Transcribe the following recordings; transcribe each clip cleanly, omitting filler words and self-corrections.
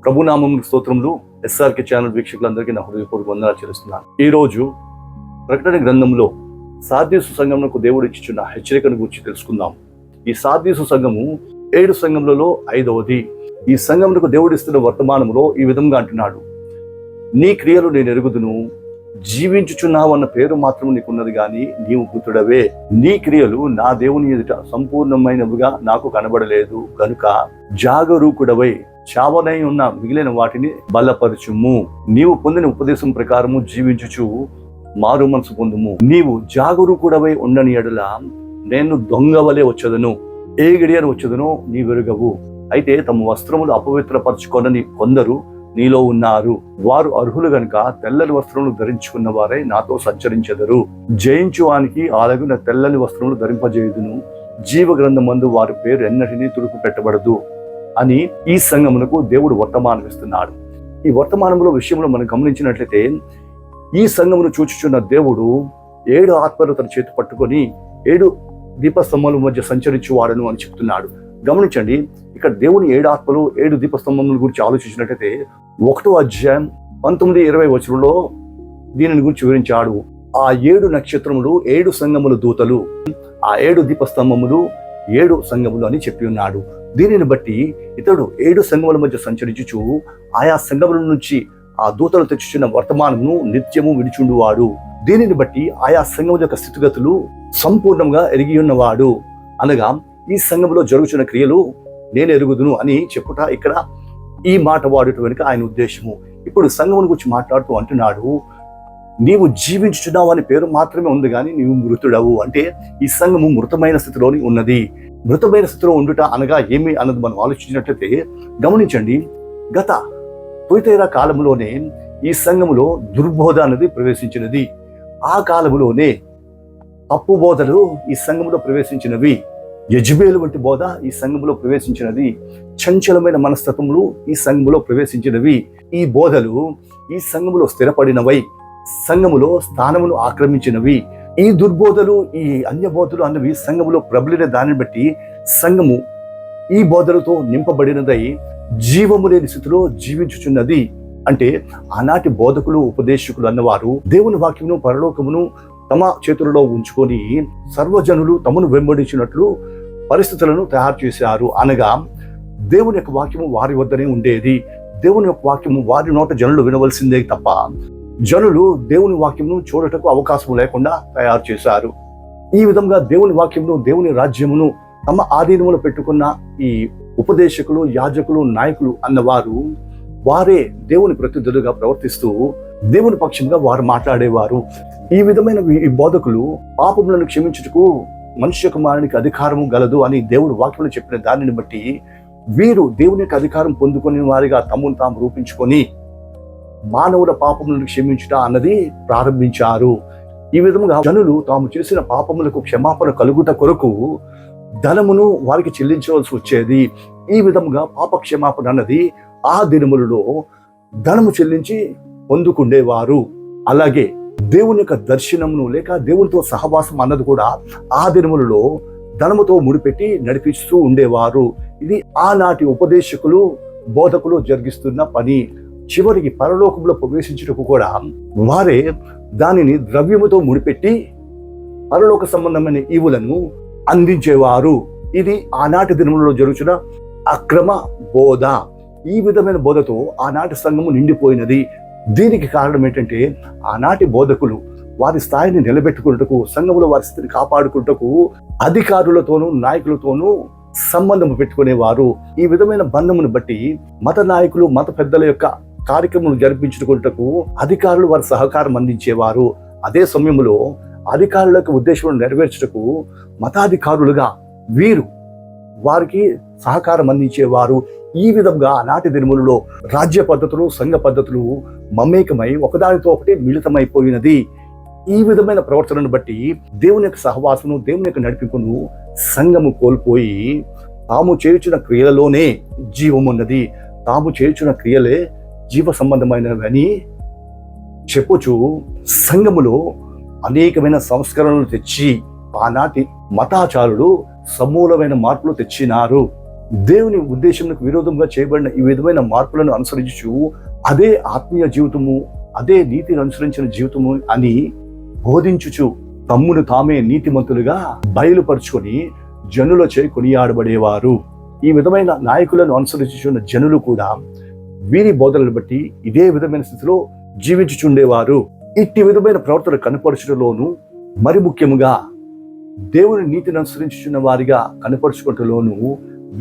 ప్రభునామం స్తోత్రములు. SRK channel వీక్షకులందరికీ నా హృదయపూర్వక వందనాలు చెల్లిస్తున్నాను. ఈరోజు ప్రకటన గ్రంథంలో సార్దీసు సంఘమునకు దేవుడు ఇచ్చిన హెచ్చరికను గురించి తెలుసుకుందాం. ఈ సార్దీసు సంఘము 7 సంఘములలో 5వది. ఈ సంఘమునకు దేవుడు ఇస్తున్న వర్తమానంలో ఈ విధంగా అంటున్నాడు: నీ క్రియలు నేను ఎరుగుదును, జీవించుచున్నావు అన్న పేరు మాత్రం నీకున్నది గాని నీవు మృతుడవే. నీ క్రియలు నా దేవుని ఎదుట సంపూర్ణమైనవిగా నాకు కనబడలేదు కనుక జాగరూకుడవై చావనై ఉన్న మిగిలిన వాటిని బలపరచుము. నీవు పొందిన ఉపదేశం ప్రకారము జీవించుచు మారు మనసు పొందుము. నీవు జాగరూకుడవై ఉండని ఎడల నేను దొంగవలే వచ్చదను, ఏ గడియను వచ్చదనో నీ వెరుగవు. అయితే తమ వస్త్రములు అపవిత్రపరచుకొనని కొందరు నీలో ఉన్నారు. వారు అర్హులు గనుక తెల్లని వస్త్రములు ధరించుకున్న వారై నాతో సంచరించెదరు. జయించువానికి అలాగున తెల్లని వస్త్రములు ధరింపజేయుదును. జీవ గ్రంథమందు వారి పేరు ఎన్నటినీ తుడుపు పెట్టబడదు అని ఈ సంఘమునకు దేవుడు వర్తమానం ఇస్తున్నాడు. ఈ వర్తమానంలో విషయంలో మనం గమనించినట్లయితే ఈ సంఘమును చూచుచున్న దేవుడు 7 ఆత్మలు తన చేతి పట్టుకొని 7 దీపస్తంభముల మధ్య సంచరించువాడను అని చెప్తున్నాడు. గమనించండి, ఇక్కడ దేవుని 7 ఆత్మలు 7 దీపస్తంభముల గురించి ఆలోచించినట్లయితే 1వ అధ్యాయం 19-20 వచనంలో దీనిని గురించి వివరించాడు. ఆ 7 నక్షత్రములు 7 సంఘముల దూతలు, ఆ 7 దీపస్తంభములు 7 సంఘములు అని చెప్పి ఉన్నాడు. దీనిని బట్టి ఇతడు 7 సంఘముల మధ్య సంచరించుచు ఆయా సంఘముల నుంచి ఆ దూతలు తెచ్చుచున్న వర్తమానమును నిత్యము విడిచుండువాడు. దీనిని బట్టి ఆయా సంఘముల యొక్క స్థితిగతులు సంపూర్ణంగా ఎరిగి ఉన్నవాడు. అనగా ఈ సంఘంలో జరుగుతున్న క్రియలు నేను ఎరుగుదును అని చెప్పుట ఇక్కడ ఈ మాట వాడటం వెనుక ఆయన ఉద్దేశము. ఇప్పుడు సంఘముని గురించి మాట్లాడుతూ అంటున్నాడు, నీవు జీవించుచున్నావు అనే పేరు మాత్రమే ఉంది కానీ నీవు మృతుడవు. అంటే ఈ సంఘము మృతమైన స్థితిలోని ఉన్నది. మృతమైన స్థితిలో ఉండుట అనగా ఏమి అన్నది మనం ఆలోచించినట్లయితే గమనించండి, గత తుయతైరా కాలంలోనే ఈ సంఘములో దుర్బోధ అనేది ప్రవేశించినది. ఆ కాలములోనే తప్పు బోధలు ఈ సంఘములో ప్రవేశించినవి. యజ్బేలు వంటి బోధ ఈ సంఘములో ప్రవేశించినది. చంచలమైన మనస్తత్వములు ఈ సంఘములో ప్రవేశించినవి. ఈ బోధలు ఈ సంఘములో స్థిరపడినవై సంఘములో స్థానమును ఆక్రమించినవి. ఈ దుర్బోధలు, ఈ అన్య బోధలు అన్నవి సంఘములో ప్రబలిన దానిని బట్టి సంఘము ఈ బోధలతో నింపబడినదై జీవము లేని స్థితిలో జీవించుచున్నది. అంటే ఆనాటి బోధకులు, ఉపదేశకులు అన్నవారు దేవుని వాక్యమును పరలోకమును తమ చేతులలో ఉంచుకొని సర్వజనులు తమను వెంబడించినట్లు పరిస్థితులను తయారు చేశారు. అనగా దేవుని యొక్క వాక్యము వారి వద్దనే ఉండేది. దేవుని యొక్క వాక్యము వారి నోట జనులు వినవలసిందే తప్ప జనులు దేవుని వాక్యమును చూడటకు అవకాశం లేకుండా తయారు చేశారు. ఈ విధంగా దేవుని వాక్యమును, దేవుని రాజ్యమును తమ ఆధీనములో పెట్టుకున్న ఈ ఉపదేశకులు, యాజకులు, నాయకులు అన్నవారు వారే దేవుని ప్రతినిధులుగా ప్రవర్తిస్తూ దేవుని పక్షంగా వారు మాట్లాడేవారు. ఈ విధమైన ఈ బోధకులు పాపములను క్షమించుటకు మనుష్య కుమారునికి అధికారము గలదు అని దేవుడు వాక్యంలో చెప్పిన దానిని బట్టి వీరు దేవుని యొక్క అధికారం పొందుకునే వారిగా తమను తాము రూపించుకొని మానవుల పాపములను క్షమించుట అన్నది ప్రారంభించారు. ఈ విధంగా జనులు తాము చేసిన పాపములకు క్షమాపణ కలుగుట కొరకు ధనమును వారికి చెల్లించవలసి వచ్చేది. ఈ విధంగా పాప క్షమాపణ అన్నది ఆ దినములలో ధనము చెల్లించి పొందుకుండేవారు. అలాగే దేవుని యొక్క దర్శనమును లేక దేవునితో సహవాసం అన్నది కూడా ఆ దినములలో ధనముతో ముడిపెట్టి నడిపిస్తూ ఉండేవారు. ఇది ఆనాటి ఉపదేశకులు, బోధకులు జరిగిస్తున్న పని. చివరికి పరలోకంలో ప్రవేశించుటకు కూడా వారే దానిని ద్రవ్యముతో ముడిపెట్టి పరలోక సంబంధమైన ఈవులను అందించేవారు. ఇది ఆనాటి దినములలో జరుగుతున్న అక్రమ బోధ. ఈ విధమైన బోధతో ఆనాటి సంఘము నిండిపోయినది. దీనికి కారణం ఏంటంటే ఆనాటి బోధకులు వారి స్థాయిని నిలబెట్టుకున్నటకు, సంఘములో వారి స్థితిని కాపాడుకున్నటకు అధికారులతోనూ నాయకులతోనూ సంబంధం పెట్టుకునేవారు. ఈ విధమైన బంధమును బట్టి మత నాయకులు, మత పెద్దల యొక్క కార్యక్రమం జరిపించుకుంటకు అధికారులు వారి సహకారం అందించేవారు. అదే సమయంలో అధికారులకు ఉద్దేశం నెరవేర్చుటకు మతాధికారులుగా వీరు వారికి సహకారం అందించేవారు. ఈ విధంగా ఆనాటి దినములలో రాజ్య పద్ధతులు, సంఘ పద్ధతులు మమేకమై ఒకదానితో ఒకటి మిళితమైపోయినది. ఈ విధమైన ప్రవర్తనను బట్టి దేవుని యొక్క సహవాసము, దేవుని యొక్క నడిపింపును సంఘము కోల్పోయి తాము చేయుచున్న క్రియలలోనే జీవం ఉన్నది, తాము చేయుచున్న క్రియలే జీవ సంబంధమైనవని చెప్పుచు సంఘములో అనేకమైన సంస్కరణలు తెచ్చి ఆనాటి మతాచారులు సమూలమైన మార్పులు తెచ్చినారు. దేవుని ఉద్దేశంకు విరోధంగా చేయబడిన ఈ విధమైన మార్పులను అనుసరించు అదే ఆత్మీయ జీవితము, అదే నీతిని అనుసరించిన జీవితము అని బోధించుచు తమ్మును తామే నీతిమంతులుగా బయలుపరుచుకొని జనులచే కొనియాడబడేవారు. ఈ విధమైన నాయకులను అనుసరించుచున్న జనులు కూడా వీరి బోధనలు బట్టి ఇదే విధమైన స్థితిలో జీవించుచుండేవారు. ఇట్టి విధమైన ప్రవర్తన కనపరచుటలోను, మరి ముఖ్యముగా దేవుని నీతిని అనుసరించుచున్న వారిగా కనపరుచుకుంటలోను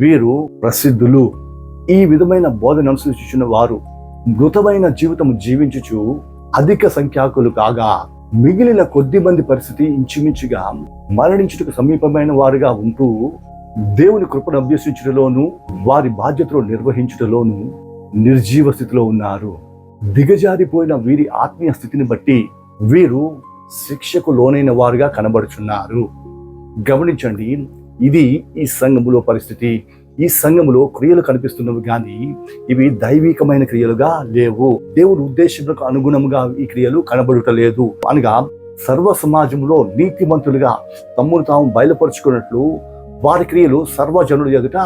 వీరు ప్రసిద్ధులు. ఈ విధమైన బోధన అనుసరించుచున్న వారు మృతమైన జీవితం జీవించుచు అధిక సంఖ్యాకులు కాగా, మిగిలిన కొద్ది మంది పరిస్థితి ఇంచుమించుగా మరణించుటకు సమీపమైన వారుగా ఉంటూ దేవుని కృపను అభ్యసించుటలోను, వారి బాధ్యతలు నిర్వహించుటలోను నిర్జీవ స్థితిలో ఉన్నారు. దిగజారిపోయిన వీరి ఆత్మీయ స్థితిని బట్టి వీరు శిక్షకు లోనైన వారుగా కనబడుచున్నారు. గమనించండి, ఇది ఈ సంఘములో పరిస్థితి. ఈ సంఘములో క్రియలు కనిపిస్తున్నవి కానీ ఇవి దైవికమైన క్రియలుగా లేవు. దేవుని ఉద్దేశములకు అనుగుణంగా ఈ క్రియలు కనబడుటలేదు. అనగా సర్వ సమాజంలో నీతిమంతులుగా తమ్మును తాము బయలుపరుచుకున్నట్లు వారి క్రియలు సర్వజనుల ఎదుట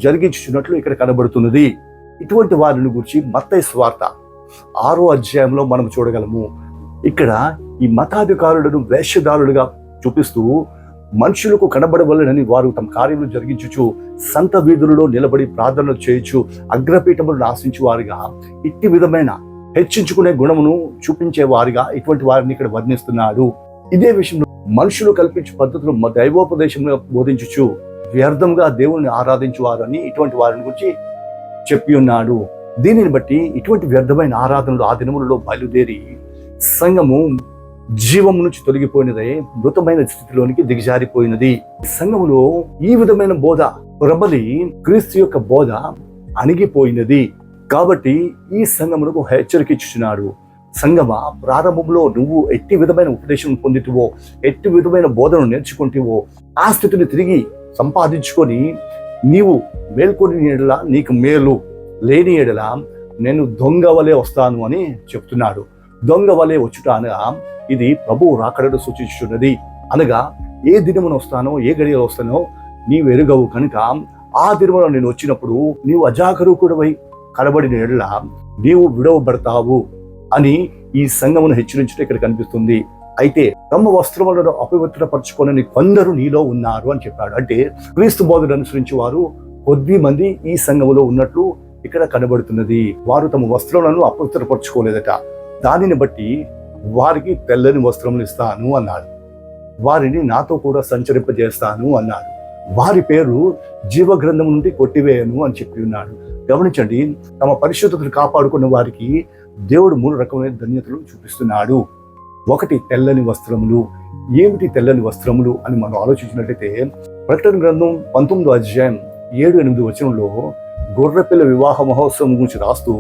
జరిగించుచున్నట్లు ఇక్కడ కనబడుతున్నది. ఇటువంటి వారిని గురించి మత్తయి సువార్త 6వ అధ్యాయంలో మనం చూడగలము. ఇక్కడ ఈ మతాధికారులను వేషధారులుగా చూపిస్తూ మనుషులకు కనబడవలనని వారు తమ కార్యములు జరిగించుచు సంత వీధులలో నిలబడి ప్రార్థనలు చేయొచ్చు అగ్రపీఠములను ఆశించే వారిగా, ఇట్టి విధమైన హెచ్చించుకునే గుణమును చూపించే వారిగా ఇటువంటి వారిని ఇక్కడ వర్ణిస్తున్నాడు. ఇదే విషయంలో మనుషులు కల్పించే పద్ధతులు దైవోపదేశంగా బోధించుచు వ్యర్థంగా దేవుణ్ణి ఆరాధించువారు అని ఇటువంటి వారిని గురించి చెప్పి ఉన్నాడు. దీనిని బట్టి ఇటువంటి వ్యర్థమైన ఆరాధనలు ఆ దినములలో బయలుదేరి సంఘము జీవం నుంచి తొలగిపోయినదే మృతమైన స్థితిలోనికి దిగజారిపోయినది. సంఘములో ఈ విధమైన బోధ ప్రబలి క్రీస్తు యొక్క బోధ అణిగిపోయినది. కాబట్టి ఈ సంఘమునకు హెచ్చరిక ఇచ్చుచున్నాడు. సంఘమా, ప్రారంభంలో నువ్వు ఎట్టి విధమైన ఉపదేశం పొందితివో, ఎట్టి విధమైన బోధనను నేర్చుకుంటేవో ఆ స్థితిని తిరిగి సంపాదించుకొని నీవు మేల్కొని ఎడల నీకు మేలు, లేని ఎడల నేను దొంగ వలె వస్తాను అని చెప్తున్నాడు. దొంగ వలె వచ్చుట అనగా ఇది ప్రభువు రాకడను సూచించుతున్నది. అనగా ఏ దినమున వస్తానో, ఏ గడియలో వస్తానో నీవు ఎరుగవు కనుక ఆ దినమున నేను వచ్చినప్పుడు నీవు అజాగరూకుడవై కనబడిన ఎడల నీవు విడవబడతావు అని ఈ సంఘమును హెచ్చరించడం ఇక్కడ కనిపిస్తుంది. అయితే తమ వస్త్రములను అపవిత్రపరచుకొనని కొందరు నీలో ఉన్నారు అని చెప్పాడు. అంటే క్రీస్తు బోధన అనుసరించి వారు కొద్ది మంది ఈ సంఘములో ఉన్నట్లు ఇక్కడ కనబడుతున్నది. వారు తమ వస్త్రములను అపవిత్రపరచుకోలేదట. దానిని బట్టి వారికి తెల్లని వస్త్రములు ఇస్తాను అన్నాడు. వారిని నాతో కూడా సంచరింపజేస్తాను అన్నాడు. వారి పేరు జీవగ్రంథం నుండి కొట్టివేయను అని చెప్పి ఉన్నాడు. గమనించండి, తమ పరిశుద్ధతను కాపాడుకున్న వారికి దేవుడు 3 రకమైన ధన్యతలు చూపిస్తున్నాడు. ఒకటి తెల్లని వస్త్రములు. ఏమిటి తెల్లని వస్త్రములు అని మనం ఆలోచించినట్లయితే ప్రకటన గ్రంథం 19వ అధ్యాయం 7-8 వచనంలో గొర్రెపిల్ల వివాహ మహోత్సవం గురించి రాస్తూ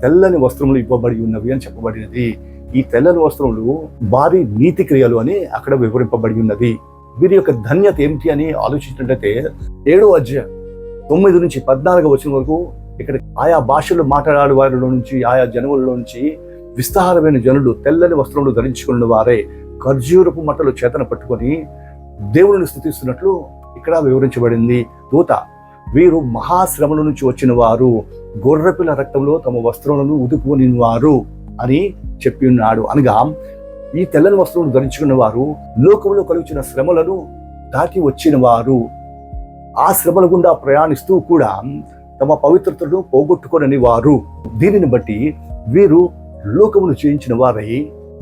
తెల్లని వస్త్రములు ఇవ్వబడి ఉన్నవి అని చెప్పబడినది. ఈ తెల్లని వస్త్రములు వారి నీతి క్రియలు అని అక్కడ వివరింపబడి ఉన్నది. వీరి యొక్క ధన్యత ఏమిటి అని ఆలోచించినట్లయితే 7వ అధ్యాయం 9 నుంచి 14వ వచనం వరకు ఇక్కడ ఆయా భాషలు మాట్లాడే వారిలో నుంచి, ఆయా జనములలో నుంచి విస్తారమైన జనులు తెల్లని వస్త్రములు ధరించుకున్న వారే ఖర్జూరపు మట్టలు చేతన పట్టుకొని దేవుని స్తుతిస్తున్నట్లు ఇక్కడ వివరించబడింది. దూత వీరు మహాశ్రమల నుంచి వచ్చిన వారు, గొర్రెపిల్ల రక్తంలో తమ వస్త్రములను ఉదుకుని వారు అని చెప్పి ఉన్నాడు. అనగా ఈ తెల్లని వస్త్రములు ధరించుకున్న వారు లోకంలో కలుగుచిన శ్రమలను దాటి వచ్చిన వారు. ఆ శ్రమల గుండా ప్రయాణిస్తూ కూడా తమ పవిత్రతను పోగొట్టుకొనని వారు. దీనిని బట్టి వీరు లోకమును జయించిన వారై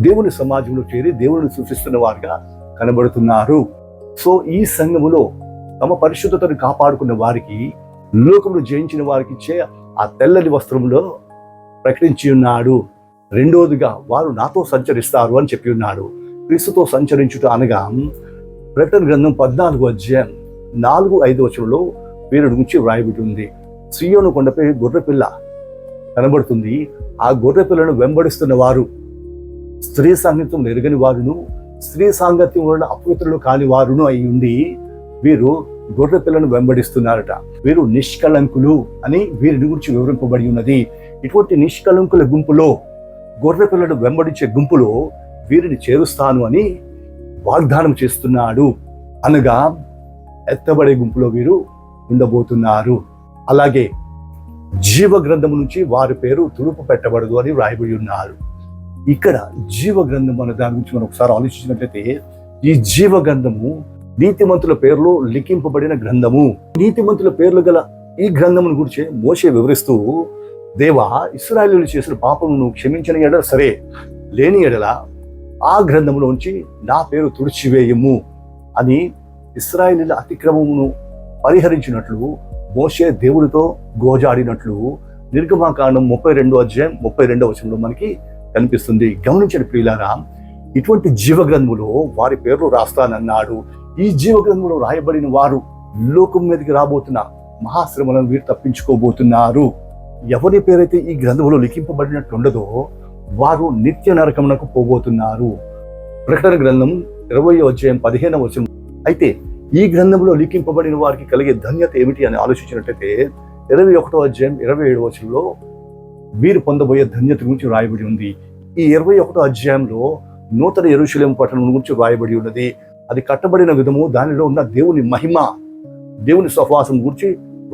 దేవుని సమాజంలో చేరి దేవుని సూచిస్తున్న వారుగా కనబడుతున్నారు. సో ఈ సంఘములో తమ పరిశుద్ధతను కాపాడుకున్న వారికి, లోకమును జయించిన వారికి ఇచ్చే ఆ తెల్లని వస్త్రంలో ప్రకటించి ఉన్నాడు. రెండోదిగా వారు నాతో సంచరిస్తారు అని చెప్పి ఉన్నాడు. క్రీస్తుతో సంచరించుట అనగా ప్రకటన గ్రంథం 14వ అధ్యాయం 4-5 వచనంలో వీరి గురించి వ్రాయబడి ఉంది. సియోను కొండపై గొర్రెపిల్ల కనబడుతుంది. ఆ గొర్రెపిల్లను వెంబడిస్తున్న వారు స్త్రీ సాంగత్యం ఎరగని వారును, స్త్రీ సాంగత్యం వలన అపవిత్రులు కాని వారును అయి ఉండి వీరు గొర్రెపిల్లను వెంబడిస్తున్నారట. వీరు నిష్కళంకులు అని వీరిని గురించి వివరింపబడి ఉన్నది. ఇటువంటి నిష్కళంకుల గుంపులో, గొర్రెపిల్లను వెంబడించే గుంపులో వీరిని చేరుస్తాను అని వాగ్దానం చేస్తున్నాడు. అనగా ఎత్తబడే గుంపులో వీరు ఉండబోతున్నారు. అలాగే జీవ గ్రంథము నుంచి వారి పేరు తుడుపు పెట్టబడదు అని వ్రాయబడి ఉన్నారు. ఇక్కడ జీవ గ్రంథం అనే దాని గురించి మనం ఒకసారి ఆలోచించినట్లయితే, ఈ జీవ గ్రంథము నీతిమంతుల పేర్లు లిఖింపబడిన గ్రంథము. నీతిమంతుల పేర్లు గల ఈ గ్రంథమును గురించి మోషే వివరిస్తూ, దేవా, ఇశ్రాయేలీయులు చేసిన పాపమును క్షమించిన ఎడల సరే, లేని ఎడల ఆ గ్రంథములోంచి నా పేరు తుడిచివేయము అని ఇశ్రాయేలీయుల అతిక్రమమును పరిహరించినట్లు మోషే దేవుడితో గోజాడినట్లు నిర్గమాకాండం 32 మనకి కనిపిస్తుంది. గమనించండి ప్రియులారా, ఇటువంటి జీవ గ్రంథములో వారి పేర్లు రాస్తానన్నాడు. ఈ జీవ గ్రంథంలో రాయబడిన వారు లోకం మీదకి రాబోతున్న మహాశ్రమలను వీరు తప్పించుకోబోతున్నారు. ఎవరి పేరైతే ఈ గ్రంథంలో లిఖింపబడినట్టు ఉండదో వారు నిత్య నరకమునకు పోబోతున్నారు. ప్రకటన గ్రంథం 20:15. అయితే ఈ గ్రంథంలో లిఖింపబడిన వారికి కలిగే ధన్యత ఏమిటి అని ఆలోచించినట్లయితే 21:27 వీరు పొందబోయే ధన్యత గురించి రాయబడి ఉంది. ఈ 21 అధ్యాయంలో నూతన యెరూషలేము పట్టణం గురించి రాయబడి ఉన్నది. అది కట్టబడిన విధము, దానిలో ఉన్న దేవుని మహిమ, దేవుని సహవాసం గురించి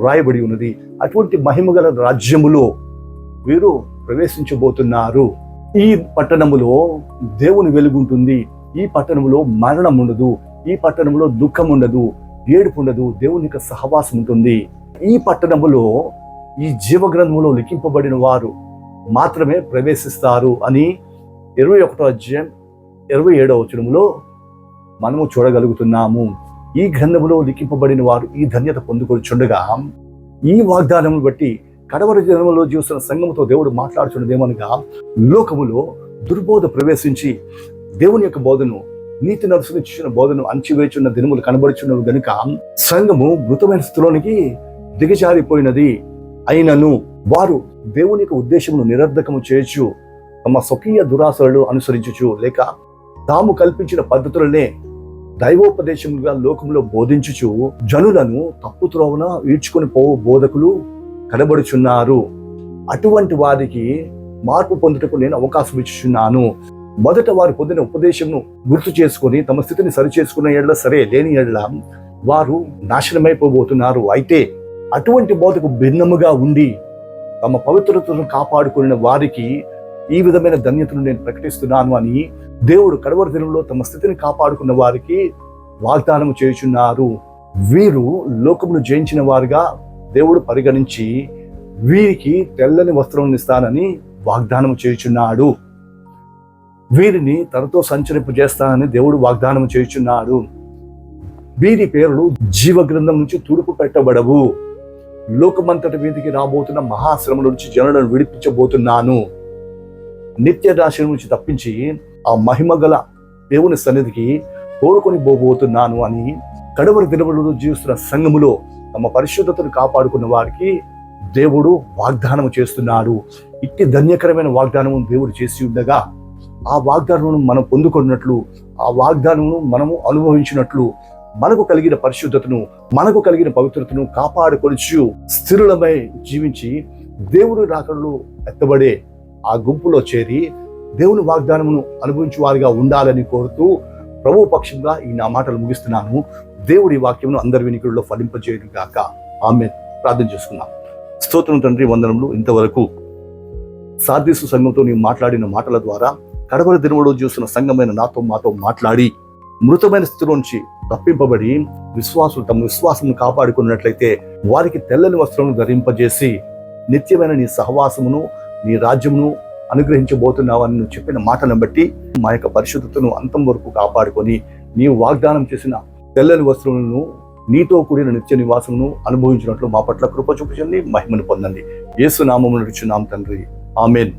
రాయబడి ఉన్నది. అటువంటి మహిమ గల రాజ్యములో వీరు ప్రవేశించబోతున్నారు. ఈ పట్టణములో దేవుని వెలుగుంటుంది. ఈ పట్టణంలో మరణం ఉండదు. ఈ పట్టణంలో దుఃఖం ఉండదు, ఏడుపు ఉండదు. దేవుని యొక్క సహవాసం ఉంటుంది. ఈ పట్టణములో ఈ జీవ గ్రంథములో లిఖింపబడిన వారు మాత్రమే ప్రవేశిస్తారు అని 21:27 మనము చూడగలుగుతున్నాము. ఈ గ్రంథములో లిఖింపబడిన వారు ఈ ధన్యత పొందుకొచ్చుండగా, ఈ వాగ్దానమును బట్టి కడవరి జనములో జీవిస్తున్న సంఘముతో దేవుడు మాట్లాడుచున్నదేమనగా, లోకములో దుర్బోధ ప్రవేశించి దేవుని యొక్క బోధను, నీతి నడుచునిచ్చిన బోధను అంచివేచున్న దినములు కనబడుచున్నవి గనుక సంఘము మృతమైన స్థితిలోనికి దిగజారిపోయినది. అయినను వారు దేవుని యొక్క ఉద్దేశమును నిరర్ధకము చేయొచ్చు, తమ స్వకీయ దురాశలను అనుసరించుచు, లేక తాము కల్పించిన పద్ధతులనే దైవోపదేశముగా లోకంలో బోధించుచు జనులను తప్పుత్రోవన ఈడ్చుకొని పోవు బోధకులు కనబడుచున్నారు. అటువంటి వారికి మార్పు పొందుటకు నేను అవకాశం ఇచ్చుచున్నాను. మొదట వారు పొందిన ఉపదేశంను గుర్తు చేసుకొని తమ స్థితిని సరిచేసుకున్న ఎడల సరే, లేని ఎడల వారు నాశనమైపోబోతున్నారు. అయితే అటువంటి బోధకు భిన్నముగా ఉండి తమ పవిత్రతను కాపాడుకున్న వారికి ఈ విధమైన ధన్యతను నేను ప్రకటిస్తున్నాను అని దేవుడు కడవరి దినంలో తమ స్థితిని కాపాడుకున్న వారికి వాగ్దానం చేయుచున్నారు. వీరు లోకమును జయించిన వారుగా దేవుడు పరిగణించి వీరికి తెల్లని వస్త్రం ఇస్తానని వాగ్దానం చేయుచున్నాడు. వీరిని తనతో సంచరింపజేస్తానని దేవుడు వాగ్దానం చేయుచున్నాడు. వీరి పేర్లు జీవ గ్రంథం నుంచి తుడుపు పెట్టబడవు. లోకమంతటి మీదికి రాబోతున్న మహాశ్రమ నుంచి జనులను విడిపించబోతున్నాను. నిత్య నాశనం నుంచి తప్పించి ఆ మహిమ గల దేవుని సన్నిధికి తోడుకొని పోబోతున్నాను అని కడవరి దినములలో జీవిస్తున్న సంఘములో తమ పరిశుద్ధతను కాపాడుకున్న వారికి దేవుడు వాగ్దానం చేస్తున్నాడు. ఇట్టి ధన్యకరమైన వాగ్దానం దేవుడు చేసి ఉండగా, ఆ వాగ్దానం మనం పొందుకున్నట్లు, ఆ వాగ్దానం మనము అనుభవించినట్లు, మనకు కలిగిన పరిశుద్ధతను, మనకు కలిగిన పవిత్రతను కాపాడుకొనిచు స్థిరులమై జీవించి దేవుడు రాకడలో ఎత్తబడే ఆ గుంపులో చేరి దేవుని వాగ్దానమును అనుభవించే వారిగా ఉండాలని కోరుతూ ప్రభు పక్షంగా ఈ నా మాటలు ముగిస్తున్నాను. దేవుడి వాక్యమును అందరి వినికిడిలో ఫలింపజేయను గాక. ఆమేన్. ప్రార్థన చేసుకున్నాం. స్తోత్రం తండ్రి, వందనములు. ఇంతవరకు సార్దీసు సంఘంతో నీవు మాట్లాడిన మాటల ద్వారా కడవరి దినములో చూస్తున్న సంఘమైన మాతో మాట్లాడి మృతమైన స్థితిలోంచి తప్పింపబడి తమ విశ్వాసమును కాపాడుకున్నట్లయితే వారికి తెల్లని వస్త్రమును ధరింపజేసి నిత్యమైన నీ సహవాసమును, నీ రాజ్యమును అనుగ్రహించబోతున్నావని నువ్వు చెప్పిన మాటలను బట్టి మా యొక్క పరిశుద్ధతను అంతం వరకు కాపాడుకొని నీవు వాగ్దానం చేసిన తెల్లని వస్త్రములను, నీతో కూడిన నిత్య నివాసమును అనుభవించినట్లు మా పట్ల కృప చూపించండి, మహిమను పొందండి. యేసు నామమున నడుచున్నాం తండ్రి. ఆమేన్.